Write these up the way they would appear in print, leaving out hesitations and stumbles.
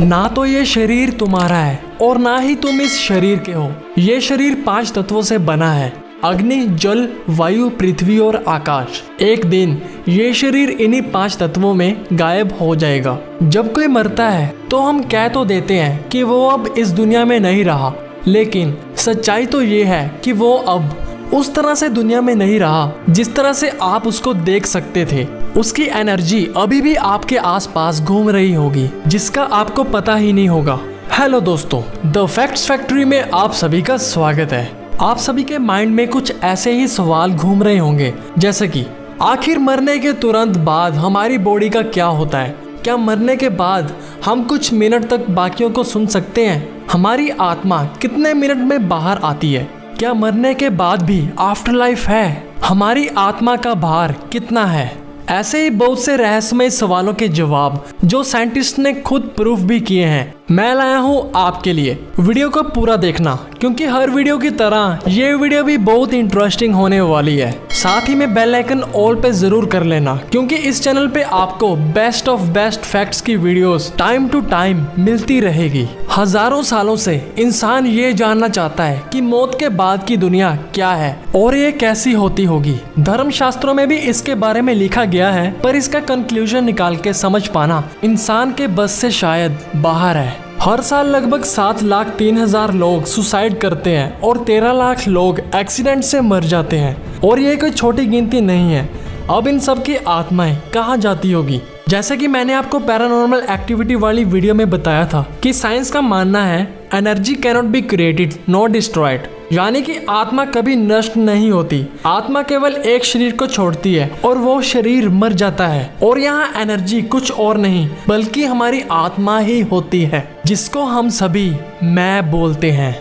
ना तो ये शरीर तुम्हारा है और ना ही तुम इस शरीर के हो। ये शरीर 5 तत्वों से बना है, अग्नि, जल, वायु, पृथ्वी और आकाश। एक दिन ये शरीर इन्हीं 5 तत्वों में गायब हो जाएगा। जब कोई मरता है तो हम कह तो देते हैं कि वो अब इस दुनिया में नहीं रहा, लेकिन सच्चाई तो ये है कि वो अब उस तरह से दुनिया में नहीं रहा जिस तरह से आप उसको देख सकते थे। उसकी एनर्जी अभी भी आपके आसपास घूम रही होगी, जिसका आपको पता ही नहीं होगा। हेलो दोस्तों, द फैक्ट्स फैक्ट्री में आप सभी का स्वागत है। आप सभी के माइंड में कुछ ऐसे ही सवाल घूम रहे होंगे, जैसे कि आखिर मरने के तुरंत बाद हमारी बॉडी का क्या होता है? क्या मरने के बाद हम कुछ मिनट तक बाकियों को सुन सकते हैं? हमारी आत्मा कितने मिनट में बाहर आती है? क्या मरने के बाद भी आफ्टर लाइफ है? हमारी आत्मा का भार कितना है? ऐसे ही बहुत से रहस्यमय सवालों के जवाब जो साइंटिस्ट ने खुद प्रूफ भी किए हैं, मैं लाया हूँ आपके लिए। वीडियो को पूरा देखना, क्योंकि हर वीडियो की तरह ये वीडियो भी बहुत इंटरेस्टिंग होने वाली है। साथ ही में बेल आइकन ऑल पे जरूर कर लेना, क्योंकि इस चैनल पे आपको बेस्ट ऑफ बेस्ट फैक्ट्स की वीडियोस टाइम टू टाइम मिलती रहेगी। हजारों सालों से इंसान ये जानना चाहता है कि मौत के बाद की दुनिया क्या है और ये कैसी होती होगी। धर्मशास्त्रों में भी इसके बारे में लिखा गया है, पर इसका कंक्लूजन निकाल के समझ पाना इंसान के बस से शायद बाहर है। हर साल लगभग 7,03,000 लोग सुसाइड करते हैं और 13 लाख लोग एक्सीडेंट से मर जाते हैं, और ये कोई छोटी गिनती नहीं है। अब इन सब की आत्माएं कहाँ जाती होगी? जैसे कि मैंने आपको पैरानॉर्मल एक्टिविटी वाली वीडियो में बताया था कि साइंस का मानना है energy cannot be created not destroyed, यानी कि आत्मा कभी नष्ट नहीं होती। आत्मा केवल एक शरीर को छोड़ती है और वो शरीर मर जाता है, और यहाँ एनर्जी कुछ और नहीं बल्कि हमारी आत्मा ही होती है, जिसको हम सभी मैं बोलते हैं।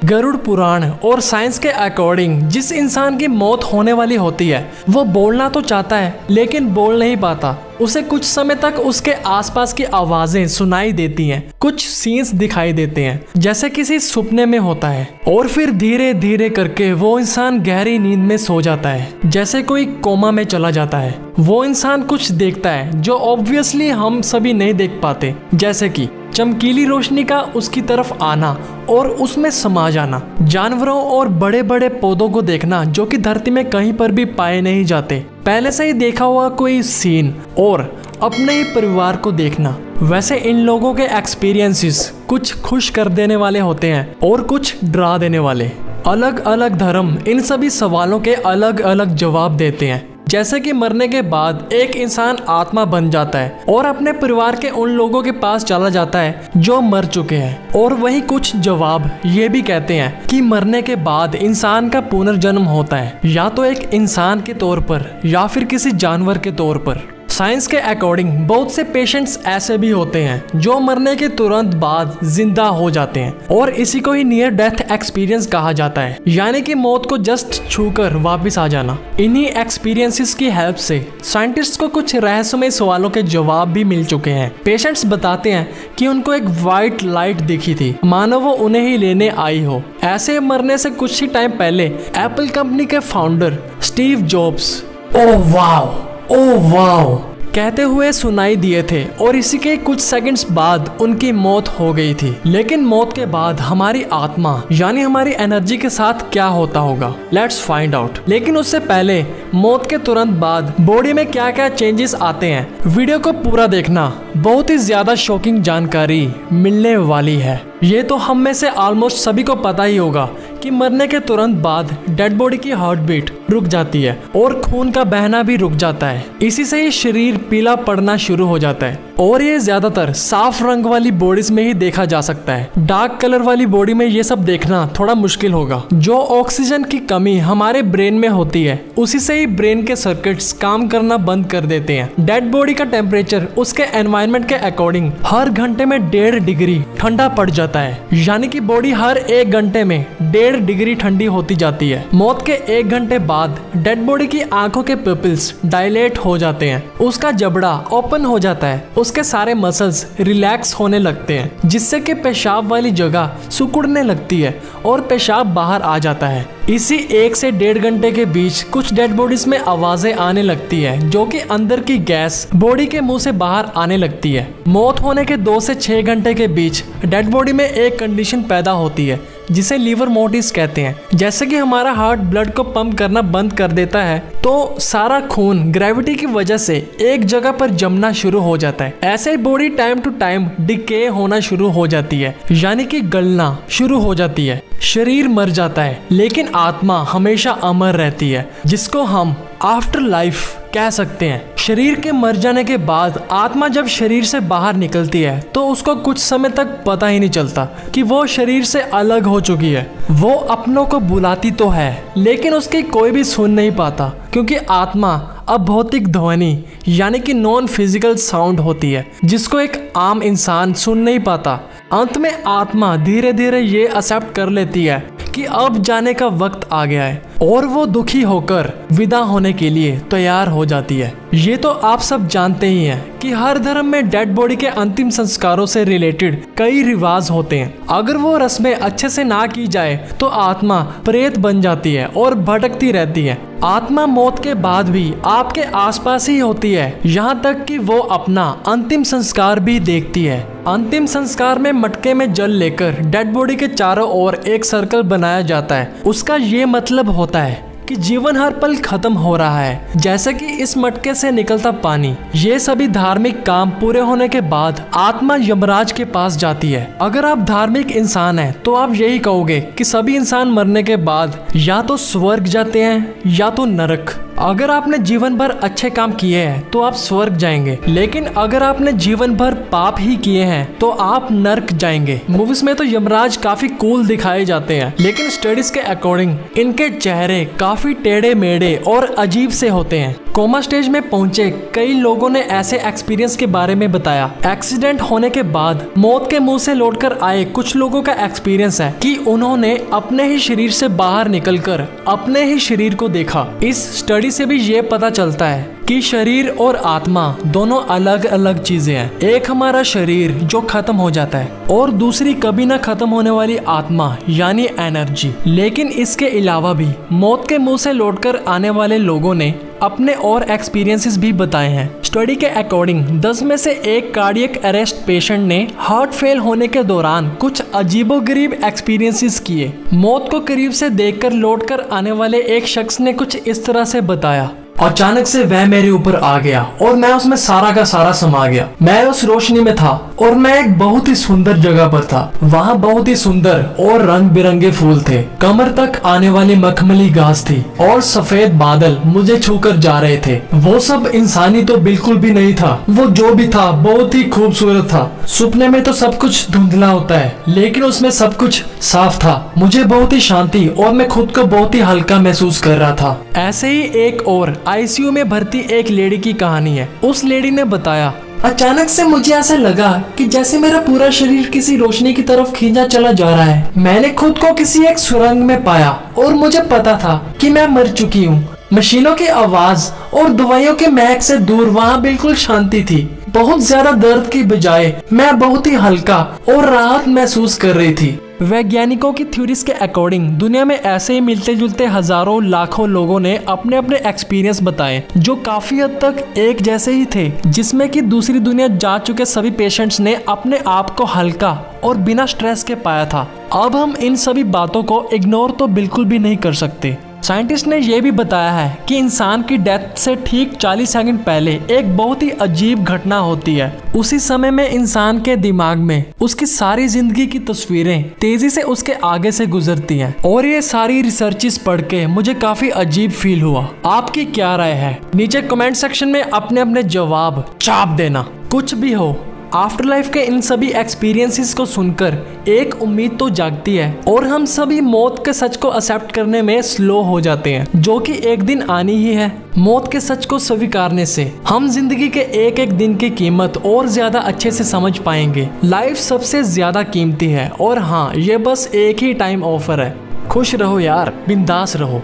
गरुड़ पुराण और साइंस के अकॉर्डिंग जिस इंसान की मौत होने वाली होती है वो बोलना तो चाहता है लेकिन बोल नहीं पाता। उसे कुछ समय तक उसके आसपास की आवाजें सुनाई देती हैं, कुछ सीन्स दिखाई देते हैं जैसे किसी सपने में होता है, और फिर धीरे धीरे करके वो इंसान गहरी नींद में सो जाता है, जैसे कोई कोमा में चला जाता है। वो इंसान कुछ देखता है जो ऑब्वियसली हम सभी नहीं देख पाते, जैसे कि चमकीली रोशनी का उसकी तरफ आना और उसमें समा जाना, जानवरों और बड़े बड़े पौधों को देखना जो कि धरती में कहीं पर भी पाए नहीं जाते, पहले से ही देखा हुआ कोई सीन, और अपने ही परिवार को देखना। वैसे इन लोगों के एक्सपीरियंसेस कुछ खुश कर देने वाले होते हैं और कुछ डरा देने वाले। अलग अलग धर्म इन सभी सवालों के अलग अलग जवाब देते हैं, जैसे कि मरने के बाद एक इंसान आत्मा बन जाता है और अपने परिवार के उन लोगों के पास चला जाता है जो मर चुके हैं। और वही कुछ जवाब ये भी कहते हैं कि मरने के बाद इंसान का पुनर्जन्म होता है, या तो एक इंसान के तौर पर या फिर किसी जानवर के तौर पर। साइंस के अकॉर्डिंग बहुत से पेशेंट्स ऐसे भी होते हैं जो मरने के तुरंत बाद जिंदा हो जाते हैं, और इसी को ही नियर डेथ एक्सपीरियंस कहा जाता है, यानी कि मौत को जस्ट छूकर वापस आ जाना। इन्हीं एक्सपीरियंसेस की हेल्प से साइंटिस्ट को कुछ रहस्यमय सवालों के जवाब भी मिल चुके हैं। पेशेंट्स बताते हैं कि उनको एक व्हाइट लाइट दिखी थी, मानो वो उन्हें ही लेने आई हो। ऐसे मरने से कुछ ही टाइम पहले एप्पल कंपनी के founder Steve jobs oh wow कहते हुए सुनाई दिए थे, और इसी के कुछ सेकंड्स बाद उनकी मौत हो गई थी। लेकिन मौत के बाद हमारी आत्मा यानी हमारी एनर्जी के साथ क्या होता होगा? Let's find out. लेकिन उससे पहले मौत के तुरंत बाद बॉडी में क्या क्या चेंजेस आते हैं, वीडियो को पूरा देखना। बहुत ही ज्यादा शॉकिंग जानकारी मिलने वाली है। ये तो हम में से ऑलमोस्ट सभी को पता ही होगा कि मरने के तुरंत बाद डेड बॉडी की हार्ट बीट रुक जाती है और खून का बहना भी रुक जाता है। इसी से ही शरीर पीला पड़ना शुरू हो जाता है, और ये ज्यादातर साफ रंग वाली बॉडीज में ही देखा जा सकता है। डार्क कलर वाली बॉडी में ये सब देखना थोड़ा मुश्किल होगा। जो ऑक्सीजन की कमी हमारे ब्रेन में होती है, उसी से ही ब्रेन के सर्किट्स काम करना बंद कर देते हैं। डेड बॉडी का टेम्परेचर उसके एनवायरनमेंट के अकॉर्डिंग हर घंटे में 1.5 डिग्री ठंडा पड़ जाता है, यानी कि बॉडी हर 1 घंटे में 1.5 डिग्री ठंडी होती जाती है। मौत के 1 घंटे बाद डेड बॉडी की आंखों के पिपल्स डायलेट हो जाते हैं, उसका जबड़ा ओपन हो जाता है, उसके सारे मसल्स रिलैक्स होने लगते हैं, जिससे कि पेशाब वाली जगह सिकुड़ने लगती है और पेशाब बाहर आ जाता है। इसी 1 से 1.5 घंटे के बीच कुछ डेड बॉडीज में आवाजें आने लगती है, जो कि अंदर की गैस बॉडी के मुंह से बाहर आने लगती है। मौत होने के 2 से 6 घंटे के बीच डेड बॉडी में एक कंडीशन पैदा होती है जिसे लीवर मोटिस कहते हैं। जैसे कि हमारा हार्ट ब्लड को पंप करना बंद कर देता है, तो सारा खून ग्रेविटी की वजह से एक जगह पर जमना शुरू हो जाता है। ऐसे ही body time to time decay होना शुरू हो जाती है, यानी कि गलना शुरू हो जाती है। शरीर मर जाता है, लेकिन आत्मा हमेशा अमर रहती है, जिसको हम आफ्टर लाइफ कह सकते हैं। शरीर के मर जाने के बाद आत्मा जब शरीर से बाहर निकलती है तो उसको कुछ समय तक पता ही नहीं चलता कि वो शरीर से अलग हो चुकी है। वो अपनों को बुलाती तो है, लेकिन उसकी कोई भी सुन नहीं पाता, क्योंकि आत्मा अभौतिक ध्वनि यानी कि नॉन फिजिकल साउंड होती है, जिसको एक आम इंसान सुन नहीं पाता। अंत में आत्मा धीरे धीरे ये एक्सेप्ट कर लेती है कि अब जाने का वक्त आ गया है, और वो दुखी होकर विदा होने के लिए तैयार हो जाती है। ये तो आप सब जानते ही हैं कि हर धर्म में डेड बॉडी के अंतिम संस्कारों से रिलेटेड कई रिवाज होते हैं। अगर वो रस्में अच्छे से ना की जाए तो आत्मा प्रेत बन जाती है और भटकती रहती है। आत्मा मौत के बाद भी आपके आसपास ही होती है, यहाँ तक कि वो अपना अंतिम संस्कार भी देखती है। अंतिम संस्कार में मटके में जल लेकर डेड बॉडी के चारों ओर एक सर्कल बनाया जाता है। उसका ये मतलब होता है कि जीवन हर पल खत्म हो रहा है, जैसे कि इस मटके से निकलता पानी। ये सभी धार्मिक काम पूरे होने के बाद आत्मा यमराज के पास जाती है। अगर आप धार्मिक इंसान हैं तो आप यही कहोगे कि सभी इंसान मरने के बाद या तो स्वर्ग जाते हैं या तो नरक। अगर आपने जीवन भर अच्छे काम किए हैं तो आप स्वर्ग जाएंगे, लेकिन अगर आपने जीवन भर पाप ही किए हैं तो आप नरक जाएंगे। मूवीज में तो यमराज काफी कूल दिखाए जाते हैं, लेकिन स्टडीज के अकॉर्डिंग इनके चेहरे काफी टेढ़े मेढ़े और अजीब से होते हैं। कोमा स्टेज में पहुंचे कई लोगों ने ऐसे एक्सपीरियंस के बारे में बताया। एक्सीडेंट होने के बाद मौत के मुंह से लौटकर आए कुछ लोगों का एक्सपीरियंस है कि उन्होंने अपने ही शरीर से बाहर निकलकर अपने ही शरीर को देखा। इस स्टडी से भी ये पता चलता है कि शरीर और आत्मा दोनों अलग अलग चीजें हैं। एक हमारा शरीर जो खत्म हो जाता है, और दूसरी कभी ना खत्म होने वाली आत्मा यानी एनर्जी। लेकिन इसके अलावा भी मौत के मुंह से लौटकर आने वाले लोगों ने अपने और एक्सपीरियंसेस भी बताए हैं। स्टडी के अकॉर्डिंग 10 में से एक कार्डियक अरेस्ट पेशेंट ने हार्ट फेल होने के दौरान कुछ अजीबोगरीब एक्सपीरियंसेस किए। मौत को करीब से देखकर लौटकर आने वाले एक शख्स ने कुछ इस तरह से बताया, अचानक से वह मेरे ऊपर आ गया और मैं उसमें सारा का सारा समा गया। मैं उस रोशनी में था और मैं एक बहुत ही सुंदर जगह पर था। वहाँ बहुत ही सुंदर और रंग बिरंगे फूल थे, कमर तक आने वाली मखमली घास थी और सफेद बादल मुझे छूकर जा रहे थे। वो सब इंसानी तो बिल्कुल भी नहीं था, वो जो भी था बहुत ही खूबसूरत था। सपने में तो सब कुछ धुंधला होता है, लेकिन उसमें सब कुछ साफ था। मुझे बहुत ही शांति और मैं खुद को बहुत ही हल्का महसूस कर रहा था। ऐसे ही एक और आईसीयू में भर्ती एक लेडी की कहानी है। उस लेडी ने बताया, अचानक से मुझे ऐसा लगा कि जैसे मेरा पूरा शरीर किसी रोशनी की तरफ खींचा चला जा रहा है। मैंने खुद को किसी एक सुरंग में पाया और मुझे पता था कि मैं मर चुकी हूँ। मशीनों की आवाज और दवाइयों के महक से दूर वहाँ बिल्कुल शांति थी। बहुत ज्यादा दर्द की बजाय मैं बहुत ही हल्का और राहत महसूस कर रही थी। वैज्ञानिकों की थ्योरीज के अकॉर्डिंग दुनिया में ऐसे ही मिलते जुलते हजारों लाखों लोगों ने अपने अपने एक्सपीरियंस बताए, जो काफी हद तक एक जैसे ही थे, जिसमें कि दूसरी दुनिया जा चुके सभी पेशेंट्स ने अपने आप को हल्का और बिना स्ट्रेस के पाया था। अब हम इन सभी बातों को इग्नोर तो बिल्कुल भी नहीं कर सकते। साइंटिस्ट ने यह भी बताया है कि इंसान की डेथ से ठीक 40 सेकंड पहले एक बहुत ही अजीब घटना होती है। उसी समय में इंसान के दिमाग में उसकी सारी जिंदगी की तस्वीरें तेजी से उसके आगे से गुजरती हैं, और ये सारी रिसर्चेस पढ़ के मुझे काफी अजीब फील हुआ। आपकी क्या राय है? नीचे कमेंट सेक्शन में अपने अपने जवाब छाप देना। कुछ भी हो, आफ्टर लाइफ के इन सभी एक्सपीरियंसेस को सुनकर एक उम्मीद तो जागती है, और हम सभी मौत के सच को एक्सेप्ट करने में स्लो हो जाते हैं, जो कि एक दिन आनी ही है। मौत के सच को स्वीकारने से हम जिंदगी के एक एक दिन की कीमत और ज्यादा अच्छे से समझ पाएंगे। लाइफ सबसे ज्यादा कीमती है, और हाँ, ये बस एक ही टाइम ऑफर है। खुश रहो यार, बिंदास रहो।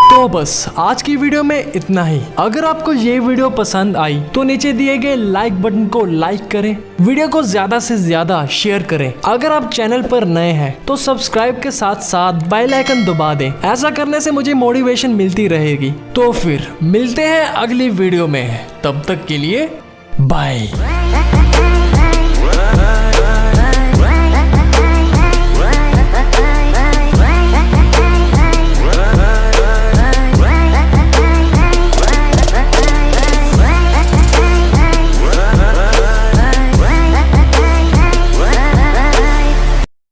तो तो बस आज की वीडियो में इतना ही। अगर आपको ये वीडियो पसंद आई तो नीचे दिए गए लाइक बटन को लाइक करें, वीडियो को ज्यादा से ज्यादा शेयर करें। अगर आप चैनल पर नए हैं तो सब्सक्राइब के साथ साथ बेल आइकन दबा दें। ऐसा करने से मुझे मोटिवेशन मिलती रहेगी। तो फिर मिलते हैं अगली वीडियो में, तब तक के लिए बाय।